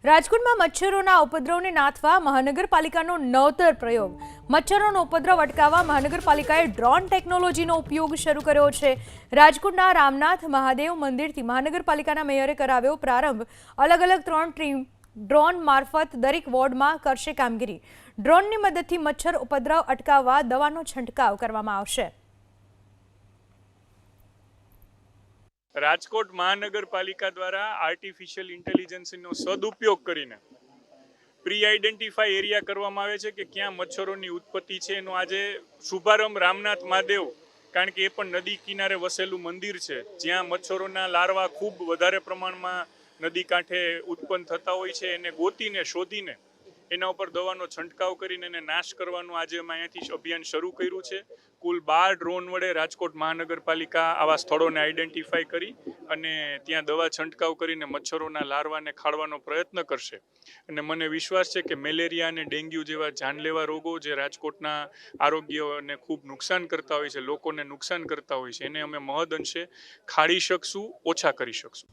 રાજકોટમાં મચ્છરોના ઉપદ્રવને નાથવા મહાનગરપાલિકાનો નવતર પ્રયોગ. મચ્છરોનો ઉપદ્રવ અટકાવવા મહાનગરપાલિકાએ ડ્રોન ટેકનોલોજીનો ઉપયોગ શરૂ કર્યો છે. રાજકોટના રામનાથ મહાદેવ મંદિરથી મહાનગરપાલિકાના મેયરે કરાવ્યો પ્રારંભ. અલગ અલગ 3 ટીમ ડ્રોન મારફત દરેક વોર્ડમાં કરશે કામગીરી. ડ્રોનની મદદથી મચ્છર ઉપદ્રવ અટકાવવા દવાનો છંટકાવ કરવામાં આવશે. રાજકોટ મહાનગરપાલિકા દ્વારા આર્ટિફિશિયલ ઇન્ટેલિજન્સનો સદુપયોગ કરીને પ્રી આઈડેન્ટિફાઈ એરિયા કરવામાં આવે છે કે ક્યાં મચ્છરોની ઉત્પત્તિ છે. એનો આજે શુભારંભ રામનાથ મહાદેવ, કારણ કે એ પણ નદી કિનારે વસેલું મંદિર છે જ્યાં મચ્છરોના લાર્વા ખૂબ વધારે પ્રમાણમાં નદી કાંઠે ઉત્પન્ન થતા હોય છે. એને ગોતીને શોધીને એના ઉપર દવાનો છંટકાવ કરીને એને નાશ કરવાનું આજે અમે અહીંયાથી અભિયાન શરૂ કર્યું છે. કુલ 12 ડ્રોન વડે રાજકોટ મહાનગરપાલિકા આવા સ્થળોને આઈડેન્ટિફાઈ કરી અને ત્યાં દવા છંટકાવ કરીને મચ્છરોના લાર્વાને ખાળવાનો પ્રયત્ન કરશે. અને મને વિશ્વાસ છે કે મેલેરિયા અને ડેન્ગ્યુ જેવા જાનલેવા રોગો જે રાજકોટના આરોગ્યને ખૂબ નુકસાન કરતા હોય છે, લોકોને નુકસાન કરતા હોય છે, એને અમે મહદ અંશે ખાળી શકશું, ઓછા કરી શકશું.